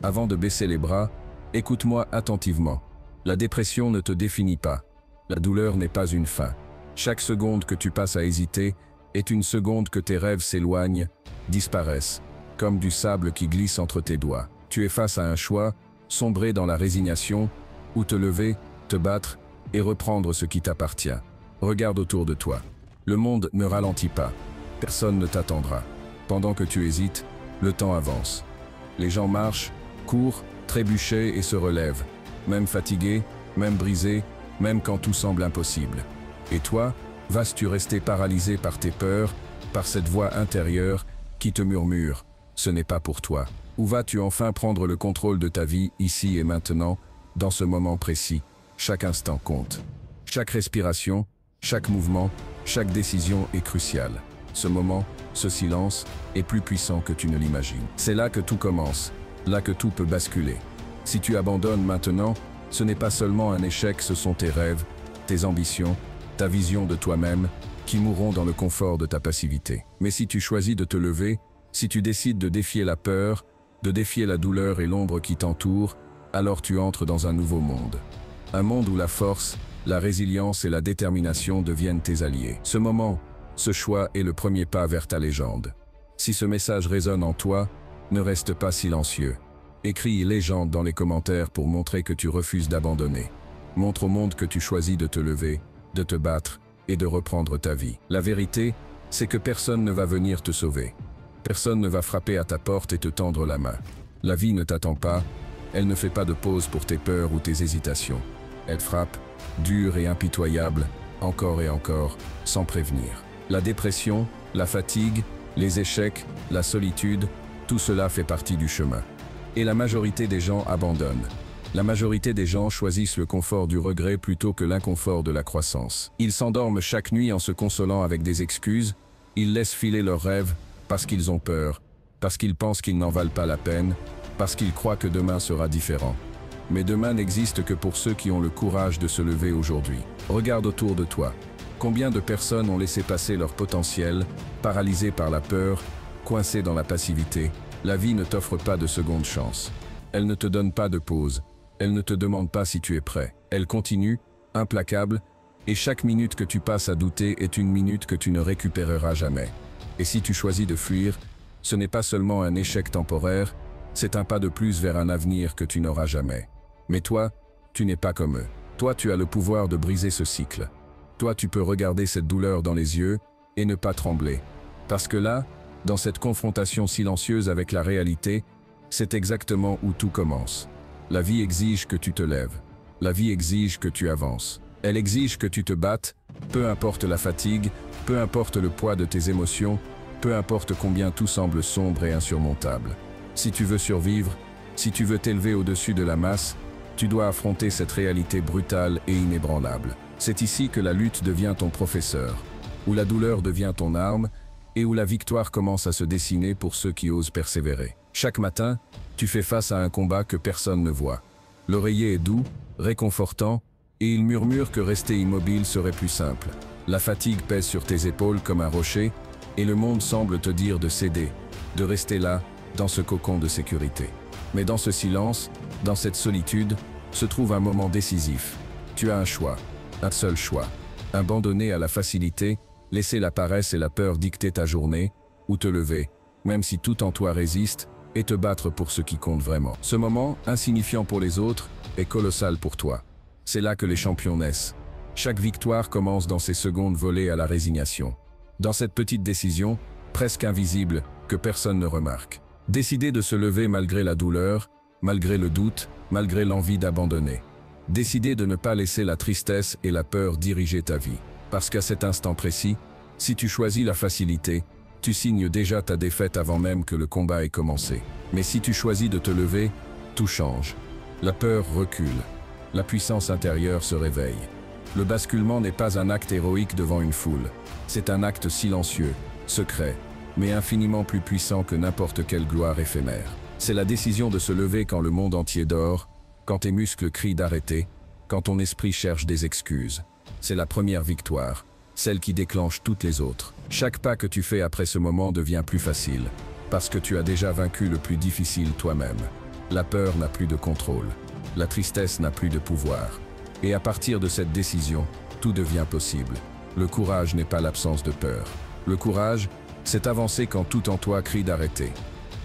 Avant de baisser les bras, écoute-moi attentivement. La dépression ne te définit pas. La douleur n'est pas une fin. Chaque seconde que tu passes à hésiter est une seconde que tes rêves s'éloignent, disparaissent, comme du sable qui glisse entre tes doigts. Tu es face à un choix, sombrer dans la résignation, ou te lever, te battre et reprendre ce qui t'appartient. Regarde autour de toi. Le monde ne ralentit pas. Personne ne t'attendra. Pendant que tu hésites, le temps avance. Les gens marchent, courent, trébuchent et se relèvent, même fatigués, même brisés, même quand tout semble impossible. Et toi, vas-tu rester paralysé par tes peurs, par cette voix intérieure qui te murmure « ce n'est pas pour toi ». Ou vas-tu enfin prendre le contrôle de ta vie ici et maintenant, dans ce moment précis? Chaque instant compte. Chaque respiration, chaque mouvement, chaque décision est cruciale. Ce moment, ce silence, est plus puissant que tu ne l'imagines. C'est là que tout commence, là que tout peut basculer. Si tu abandonnes maintenant, ce n'est pas seulement un échec, ce sont tes rêves, tes ambitions, ta vision de toi-même, qui mourront dans le confort de ta passivité. Mais si tu choisis de te lever, si tu décides de défier la peur, de défier la douleur et l'ombre qui t'entoure, alors tu entres dans un nouveau monde. Un monde où la force, la résilience et la détermination deviennent tes alliés. Ce moment, ce choix est le premier pas vers ta légende. Si ce message résonne en toi, ne reste pas silencieux. Écris légende dans les commentaires pour montrer que tu refuses d'abandonner. Montre au monde que tu choisis de te lever, de te battre et de reprendre ta vie. La vérité, c'est que personne ne va venir te sauver. Personne ne va frapper à ta porte et te tendre la main. La vie ne t'attend pas, elle ne fait pas de pause pour tes peurs ou tes hésitations. Elle frappe, dure et impitoyable, encore et encore, sans prévenir. La dépression, la fatigue, les échecs, la solitude, tout cela fait partie du chemin. Et la majorité des gens abandonnent. La majorité des gens choisissent le confort du regret plutôt que l'inconfort de la croissance. Ils s'endorment chaque nuit en se consolant avec des excuses, ils laissent filer leurs rêves parce qu'ils ont peur, parce qu'ils pensent qu'ils n'en valent pas la peine, parce qu'ils croient que demain sera différent. Mais demain n'existe que pour ceux qui ont le courage de se lever aujourd'hui. Regarde autour de toi. Combien de personnes ont laissé passer leur potentiel, paralysées par la peur, coincées dans la passivité? La vie ne t'offre pas de seconde chance. Elle ne te donne pas de pause. Elle ne te demande pas si tu es prêt. Elle continue, implacable, et chaque minute que tu passes à douter est une minute que tu ne récupéreras jamais. Et si tu choisis de fuir, ce n'est pas seulement un échec temporaire, c'est un pas de plus vers un avenir que tu n'auras jamais. Mais toi, tu n'es pas comme eux. Toi, tu as le pouvoir de briser ce cycle. Toi, tu peux regarder cette douleur dans les yeux et ne pas trembler. Parce que là, dans cette confrontation silencieuse avec la réalité, c'est exactement où tout commence. La vie exige que tu te lèves. La vie exige que tu avances. Elle exige que tu te battes, peu importe la fatigue, peu importe le poids de tes émotions, peu importe combien tout semble sombre et insurmontable. Si tu veux survivre, si tu veux t'élever au-dessus de la masse, tu dois affronter cette réalité brutale et inébranlable. C'est ici que la lutte devient ton professeur, où la douleur devient ton arme et où la victoire commence à se dessiner pour ceux qui osent persévérer. Chaque matin, tu fais face à un combat que personne ne voit. L'oreiller est doux, réconfortant, et il murmure que rester immobile serait plus simple. La fatigue pèse sur tes épaules comme un rocher, et le monde semble te dire de céder, de rester là, dans ce cocon de sécurité. Mais dans ce silence, dans cette solitude, se trouve un moment décisif. Tu as un choix, un seul choix. Abandonner à la facilité, laisser la paresse et la peur dicter ta journée, ou te lever, même si tout en toi résiste, et te battre pour ce qui compte vraiment. Ce moment, insignifiant pour les autres, est colossal pour toi. C'est là que les champions naissent. Chaque victoire commence dans ces secondes volées à la résignation. Dans cette petite décision, presque invisible, que personne ne remarque. Décider de se lever malgré la douleur, malgré le doute, malgré l'envie d'abandonner. Décider de ne pas laisser la tristesse et la peur diriger ta vie. Parce qu'à cet instant précis, si tu choisis la facilité, tu signes déjà ta défaite avant même que le combat ait commencé. Mais si tu choisis de te lever, tout change. La peur recule. La puissance intérieure se réveille. Le basculement n'est pas un acte héroïque devant une foule. C'est un acte silencieux, secret, mais infiniment plus puissant que n'importe quelle gloire éphémère. C'est la décision de se lever quand le monde entier dort, quand tes muscles crient d'arrêter, quand ton esprit cherche des excuses. C'est la première victoire, celle qui déclenche toutes les autres. Chaque pas que tu fais après ce moment devient plus facile, parce que tu as déjà vaincu le plus difficile toi-même. La peur n'a plus de contrôle. La tristesse n'a plus de pouvoir. Et à partir de cette décision, tout devient possible. Le courage n'est pas l'absence de peur. Le courage, c'est avancer quand tout en toi crie d'arrêter.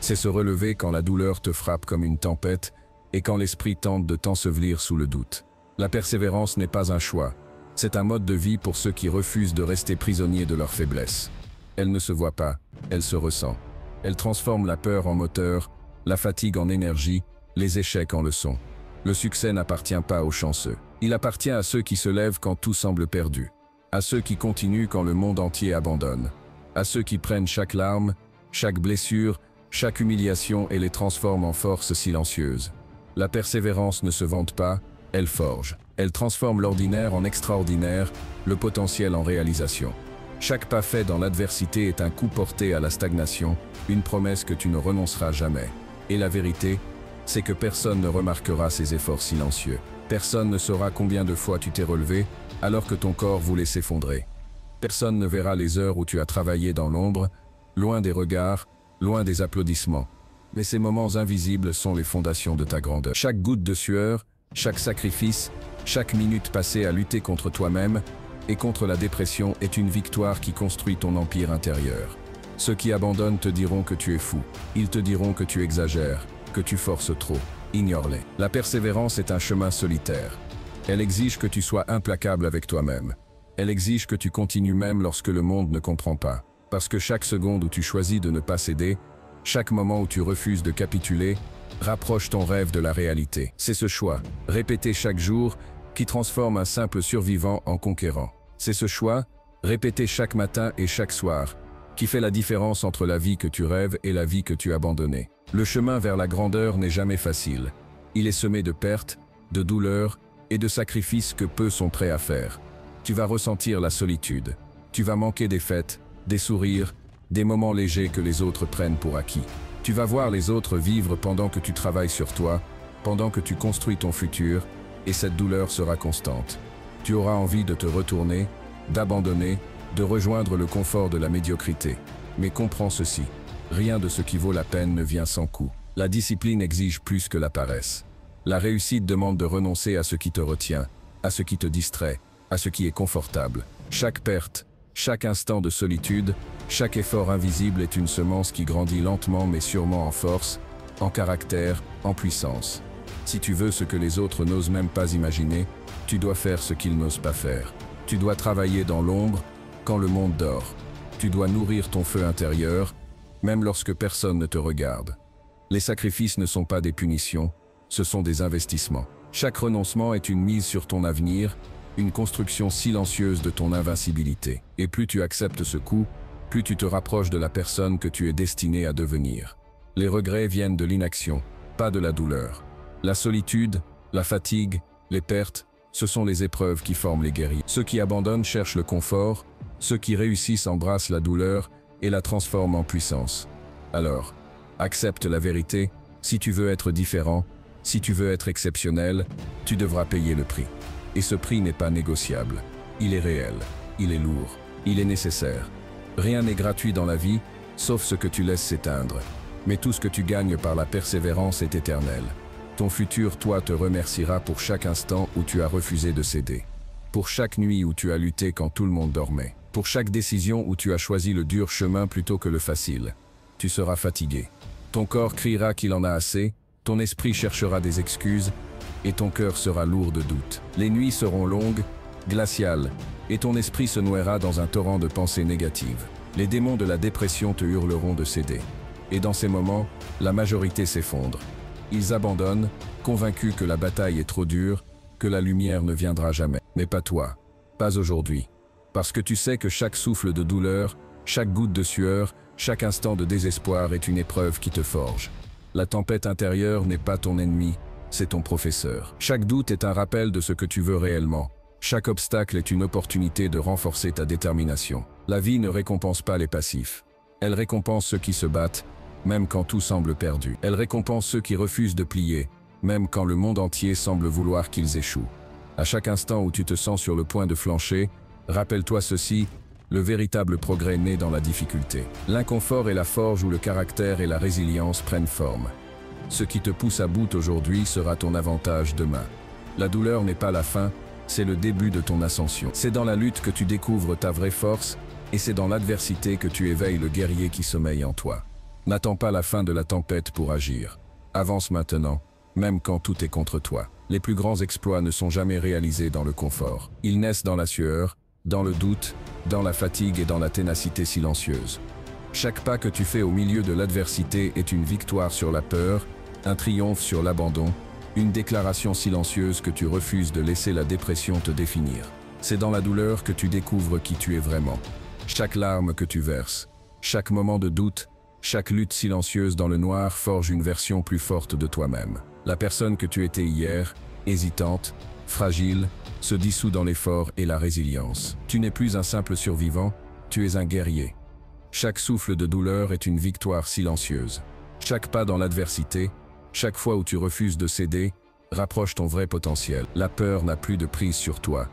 C'est se relever quand la douleur te frappe comme une tempête et quand l'esprit tente de t'ensevelir sous le doute. La persévérance n'est pas un choix. C'est un mode de vie pour ceux qui refusent de rester prisonniers de leur faiblesse. Elle ne se voit pas, elle se ressent. Elle transforme la peur en moteur, la fatigue en énergie, les échecs en leçons. Le succès n'appartient pas aux chanceux. Il appartient à ceux qui se lèvent quand tout semble perdu, à ceux qui continuent quand le monde entier abandonne, à ceux qui prennent chaque larme, chaque blessure, chaque humiliation et les transforment en force silencieuse. La persévérance ne se vante pas, elle forge. Elle transforme l'ordinaire en extraordinaire, le potentiel en réalisation. Chaque pas fait dans l'adversité est un coup porté à la stagnation, une promesse que tu ne renonceras jamais. Et la vérité, c'est que personne ne remarquera ces efforts silencieux. Personne ne saura combien de fois tu t'es relevé, alors que ton corps voulait s'effondrer. Personne ne verra les heures où tu as travaillé dans l'ombre, loin des regards, loin des applaudissements. Mais ces moments invisibles sont les fondations de ta grandeur. Chaque goutte de sueur, chaque sacrifice, chaque minute passée à lutter contre toi-même et contre la dépression est une victoire qui construit ton empire intérieur. Ceux qui abandonnent te diront que tu es fou. Ils te diront que tu exagères, que tu forces trop. Ignore-les. La persévérance est un chemin solitaire. Elle exige que tu sois implacable avec toi-même. Elle exige que tu continues même lorsque le monde ne comprend pas. Parce que chaque seconde où tu choisis de ne pas céder, chaque moment où tu refuses de capituler, rapproche ton rêve de la réalité. C'est ce choix, répété chaque jour, qui transforme un simple survivant en conquérant. C'est ce choix, répété chaque matin et chaque soir, qui fait la différence entre la vie que tu rêves et la vie que tu as abandonnée. Le chemin vers la grandeur n'est jamais facile. Il est semé de pertes, de douleurs et de sacrifices que peu sont prêts à faire. Tu vas ressentir la solitude. Tu vas manquer des fêtes, des sourires, des moments légers que les autres prennent pour acquis. Tu vas voir les autres vivre pendant que tu travailles sur toi, pendant que tu construis ton futur, et cette douleur sera constante. Tu auras envie de te retourner, d'abandonner, de rejoindre le confort de la médiocrité. Mais comprends ceci, rien de ce qui vaut la peine ne vient sans coût. La discipline exige plus que la paresse. La réussite demande de renoncer à ce qui te retient, à ce qui te distrait, à ce qui est confortable. Chaque perte, chaque instant de solitude, chaque effort invisible est une semence qui grandit lentement mais sûrement en force, en caractère, en puissance. Si tu veux ce que les autres n'osent même pas imaginer, tu dois faire ce qu'ils n'osent pas faire. Tu dois travailler dans l'ombre, quand le monde dort. Tu dois nourrir ton feu intérieur, même lorsque personne ne te regarde. Les sacrifices ne sont pas des punitions, ce sont des investissements. Chaque renoncement est une mise sur ton avenir, une construction silencieuse de ton invincibilité. Et plus tu acceptes ce coup, plus tu te rapproches de la personne que tu es destiné à devenir. Les regrets viennent de l'inaction, pas de la douleur. La solitude, la fatigue, les pertes, ce sont les épreuves qui forment les guerriers. Ceux qui abandonnent cherchent le confort, ceux qui réussissent embrassent la douleur et la transforment en puissance. Alors, accepte la vérité, si tu veux être différent, si tu veux être exceptionnel, tu devras payer le prix. Et ce prix n'est pas négociable. Il est réel, il est lourd, il est nécessaire. Rien n'est gratuit dans la vie, sauf ce que tu laisses s'éteindre. Mais tout ce que tu gagnes par la persévérance est éternel. Ton futur, toi, te remerciera pour chaque instant où tu as refusé de céder. Pour chaque nuit où tu as lutté quand tout le monde dormait. Pour chaque décision où tu as choisi le dur chemin plutôt que le facile. Tu seras fatigué. Ton corps criera qu'il en a assez, ton esprit cherchera des excuses, et ton cœur sera lourd de doutes. Les nuits seront longues, glaciales, et ton esprit se nouera dans un torrent de pensées négatives. Les démons de la dépression te hurleront de céder. Et dans ces moments, la majorité s'effondre. Ils abandonnent, convaincus que la bataille est trop dure, que la lumière ne viendra jamais. Mais pas toi, pas aujourd'hui. Parce que tu sais que chaque souffle de douleur, chaque goutte de sueur, chaque instant de désespoir est une épreuve qui te forge. La tempête intérieure n'est pas ton ennemi, c'est ton professeur. Chaque doute est un rappel de ce que tu veux réellement. Chaque obstacle est une opportunité de renforcer ta détermination. La vie ne récompense pas les passifs. Elle récompense ceux qui se battent, même quand tout semble perdu. Elle récompense ceux qui refusent de plier, même quand le monde entier semble vouloir qu'ils échouent. À chaque instant où tu te sens sur le point de flancher, rappelle-toi ceci, le véritable progrès naît dans la difficulté. L'inconfort est la forge où le caractère et la résilience prennent forme. Ce qui te pousse à bout aujourd'hui sera ton avantage demain. La douleur n'est pas la fin, c'est le début de ton ascension. C'est dans la lutte que tu découvres ta vraie force, et c'est dans l'adversité que tu éveilles le guerrier qui sommeille en toi. N'attends pas la fin de la tempête pour agir. Avance maintenant, même quand tout est contre toi. Les plus grands exploits ne sont jamais réalisés dans le confort. Ils naissent dans la sueur, dans le doute, dans la fatigue et dans la ténacité silencieuse. Chaque pas que tu fais au milieu de l'adversité est une victoire sur la peur, un triomphe sur l'abandon, une déclaration silencieuse que tu refuses de laisser la dépression te définir. C'est dans la douleur que tu découvres qui tu es vraiment. Chaque larme que tu verses, chaque moment de doute, chaque lutte silencieuse dans le noir forge une version plus forte de toi-même. La personne que tu étais hier, hésitante, fragile, se dissout dans l'effort et la résilience. Tu n'es plus un simple survivant, tu es un guerrier. Chaque souffle de douleur est une victoire silencieuse. Chaque pas dans l'adversité, chaque fois où tu refuses de céder, rapproche ton vrai potentiel. La peur n'a plus de prise sur toi.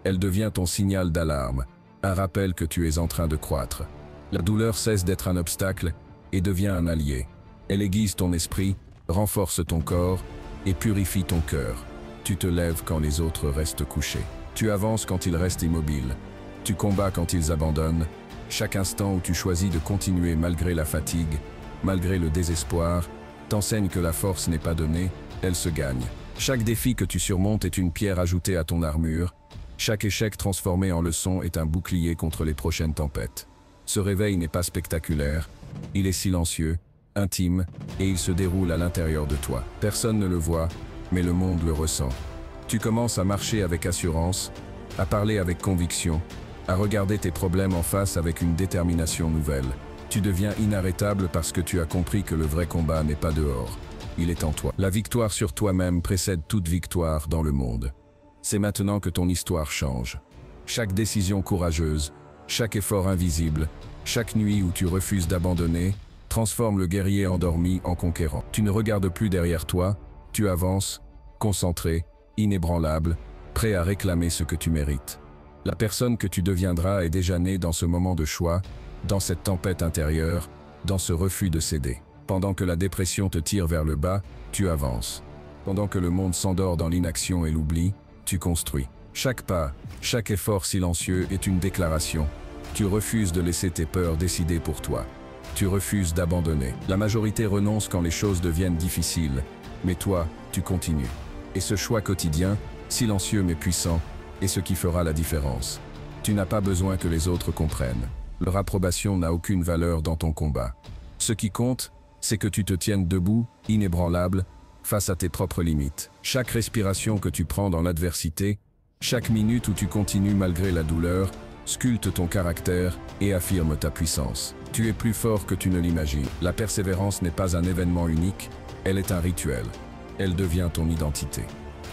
Elle devient ton signal d'alarme, un rappel que tu es en train de croître. La douleur cesse d'être un obstacle et devient un allié. Elle aiguise ton esprit, renforce ton corps et purifie ton cœur. Tu te lèves quand les autres restent couchés. Tu avances quand ils restent immobiles. Tu combats quand ils abandonnent. Chaque instant où tu choisis de continuer malgré la fatigue, malgré le désespoir, t'enseigne que la force n'est pas donnée, elle se gagne. Chaque défi que tu surmontes est une pierre ajoutée à ton armure. Chaque échec transformé en leçon est un bouclier contre les prochaines tempêtes. Ce réveil n'est pas spectaculaire, il est silencieux, intime, et il se déroule à l'intérieur de toi. Personne ne le voit, mais le monde le ressent. Tu commences à marcher avec assurance, à parler avec conviction, à regarder tes problèmes en face avec une détermination nouvelle. Tu deviens inarrêtable parce que tu as compris que le vrai combat n'est pas dehors, il est en toi. La victoire sur toi-même précède toute victoire dans le monde. C'est maintenant que ton histoire change. Chaque décision courageuse, chaque effort invisible, chaque nuit où tu refuses d'abandonner, transforme le guerrier endormi en conquérant. Tu ne regardes plus derrière toi, tu avances, concentré, inébranlable, prêt à réclamer ce que tu mérites. La personne que tu deviendras est déjà née dans ce moment de choix, dans cette tempête intérieure, dans ce refus de céder. Pendant que la dépression te tire vers le bas, tu avances. Pendant que le monde s'endort dans l'inaction et l'oubli, tu construis. Chaque pas, chaque effort silencieux est une déclaration. Tu refuses de laisser tes peurs décider pour toi. Tu refuses d'abandonner. La majorité renonce quand les choses deviennent difficiles, mais toi, tu continues. Et ce choix quotidien, silencieux mais puissant, est ce qui fera la différence. Tu n'as pas besoin que les autres comprennent. Leur approbation n'a aucune valeur dans ton combat. Ce qui compte, c'est que tu te tiennes debout, inébranlable, face à tes propres limites. Chaque respiration que tu prends dans l'adversité, chaque minute où tu continues malgré la douleur, sculpte ton caractère et affirme ta puissance. Tu es plus fort que tu ne l'imagines. La persévérance n'est pas un événement unique, elle est un rituel. Elle devient ton identité.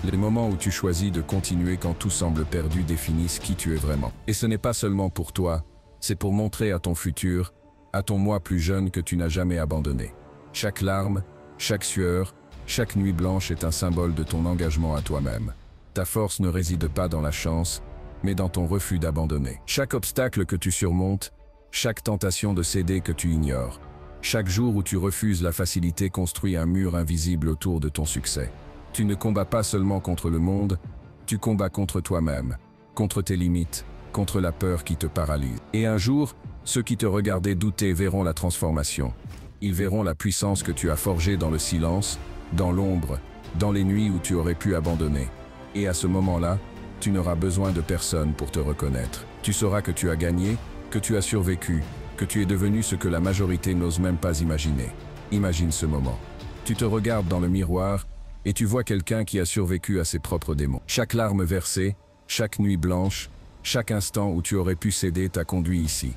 Les moments où tu choisis de continuer quand tout semble perdu définissent qui tu es vraiment. Et ce n'est pas seulement pour toi, c'est pour montrer à ton futur, à ton moi plus jeune que tu n'as jamais abandonné. Chaque larme, chaque sueur, chaque nuit blanche est un symbole de ton engagement à toi-même. Ta force ne réside pas dans la chance, mais dans ton refus d'abandonner. Chaque obstacle que tu surmontes, chaque tentation de céder que tu ignores, chaque jour où tu refuses la facilité construit un mur invisible autour de ton succès. Tu ne combats pas seulement contre le monde, tu combats contre toi-même, contre tes limites, contre la peur qui te paralyse. Et un jour, ceux qui te regardaient douter verront la transformation. Ils verront la puissance que tu as forgée dans le silence, dans l'ombre, dans les nuits où tu aurais pu abandonner. Et à ce moment-là, tu n'auras besoin de personne pour te reconnaître. Tu sauras que tu as gagné, que tu as survécu, que tu es devenu ce que la majorité n'ose même pas imaginer. Imagine ce moment. Tu te regardes dans le miroir et tu vois quelqu'un qui a survécu à ses propres démons. Chaque larme versée, chaque nuit blanche, chaque instant où tu aurais pu céder t'a conduit ici.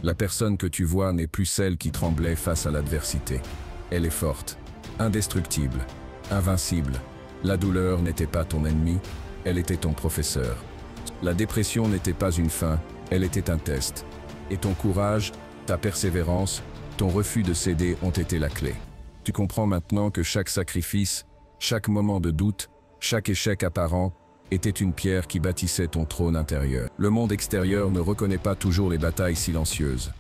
La personne que tu vois n'est plus celle qui tremblait face à l'adversité. Elle est forte, indestructible, invincible. La douleur n'était pas ton ennemi, elle était ton professeur. La dépression n'était pas une fin, elle était un test. Et ton courage, ta persévérance, ton refus de céder ont été la clé. Tu comprends maintenant que chaque sacrifice, chaque moment de doute, chaque échec apparent, était une pierre qui bâtissait ton trône intérieur. Le monde extérieur ne reconnaît pas toujours les batailles silencieuses.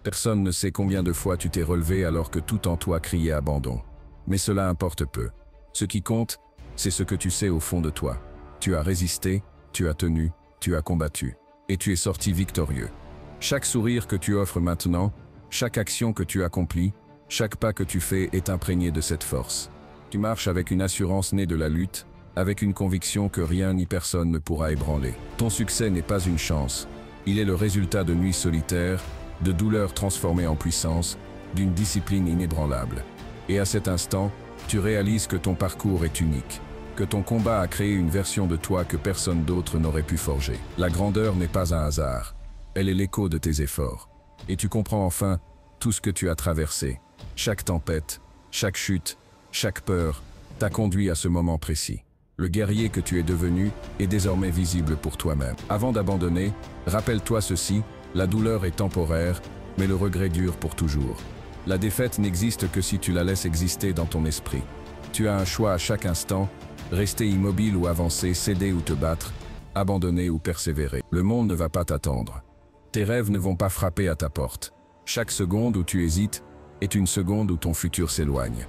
Personne ne sait combien de fois tu t'es relevé alors que tout en toi criait abandon. Mais cela importe peu. Ce qui compte, c'est ce que tu sais au fond de toi. Tu as résisté, tu as tenu, tu as combattu. Et tu es sorti victorieux. Chaque sourire que tu offres maintenant, chaque action que tu accomplis, chaque pas que tu fais est imprégné de cette force. Tu marches avec une assurance née de la lutte, avec une conviction que rien ni personne ne pourra ébranler. Ton succès n'est pas une chance. Il est le résultat de nuits solitaires, de douleurs transformées en puissance, d'une discipline inébranlable. Et à cet instant, tu réalises que ton parcours est unique, que ton combat a créé une version de toi que personne d'autre n'aurait pu forger. La grandeur n'est pas un hasard, elle est l'écho de tes efforts. Et tu comprends enfin tout ce que tu as traversé. Chaque tempête, chaque chute, chaque peur t'a conduit à ce moment précis. Le guerrier que tu es devenu est désormais visible pour toi-même. Avant d'abandonner, rappelle-toi ceci, la douleur est temporaire, mais le regret dure pour toujours. La défaite n'existe que si tu la laisses exister dans ton esprit. Tu as un choix à chaque instant, rester immobile ou avancer, céder ou te battre, abandonner ou persévérer. Le monde ne va pas t'attendre. Tes rêves ne vont pas frapper à ta porte. Chaque seconde où tu hésites est une seconde où ton futur s'éloigne.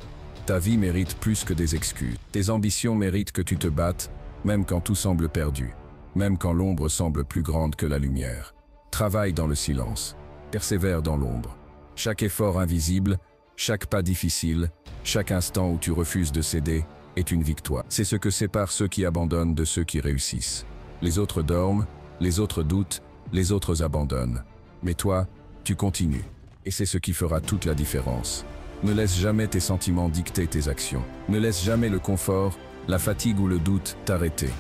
Ta vie mérite plus que des excuses. Tes ambitions méritent que tu te battes, même quand tout semble perdu, même quand l'ombre semble plus grande que la lumière. Travaille dans le silence, persévère dans l'ombre. Chaque effort invisible, chaque pas difficile, chaque instant où tu refuses de céder est une victoire. C'est ce que sépare ceux qui abandonnent de ceux qui réussissent. Les autres dorment, les autres doutent, les autres abandonnent. Mais toi, tu continues. Et c'est ce qui fera toute la différence. Ne laisse jamais tes sentiments dicter tes actions. Ne laisse jamais le confort, la fatigue ou le doute t'arrêter.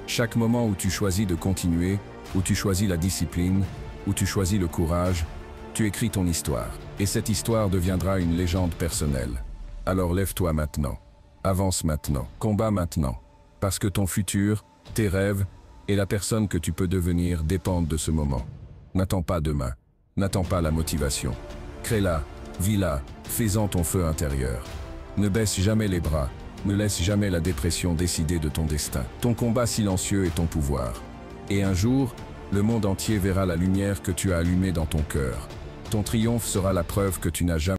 Chaque moment où tu choisis de continuer, où tu choisis la discipline, où tu choisis le courage, tu écris ton histoire. Et cette histoire deviendra une légende personnelle. Alors lève-toi maintenant. Avance maintenant. Combat maintenant. Parce que ton futur, tes rêves et la personne que tu peux devenir dépendent de ce moment. N'attends pas demain. N'attends pas la motivation. Crée-la, vis-la, fais-en ton feu intérieur. Ne baisse jamais les bras, ne laisse jamais la dépression décider de ton destin. Ton combat silencieux est ton pouvoir. Et un jour, le monde entier verra la lumière que tu as allumée dans ton cœur. Ton triomphe sera la preuve que tu n'as jamais